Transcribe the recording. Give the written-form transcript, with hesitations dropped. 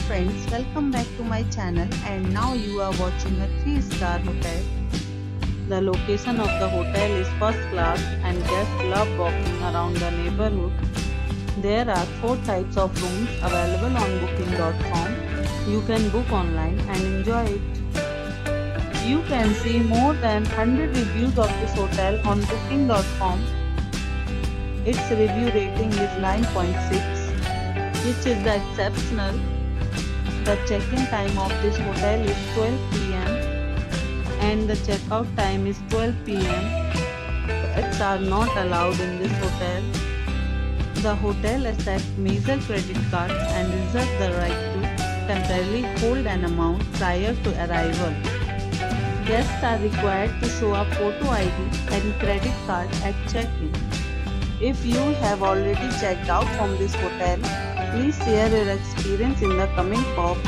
friends, welcome back to my channel, and now you are watching a 3-star hotel. The location of the hotel is first class and guests love walking around the neighborhood. There are 4 types of rooms available on booking.com. You can book online and enjoy it. You can see more than 100 reviews of this hotel on booking.com. Its review rating is 9.6, which is exceptional. The check-in time of this hotel is 12 p.m. and the checkout time is 12 p.m. Pets are not allowed in this hotel. The hotel accepts major credit cards and reserves the right to temporarily hold an amount prior to arrival. Guests are required to show a photo ID and credit card at check-in. If you have already checked out from this hotel, please share your experience in the comment box.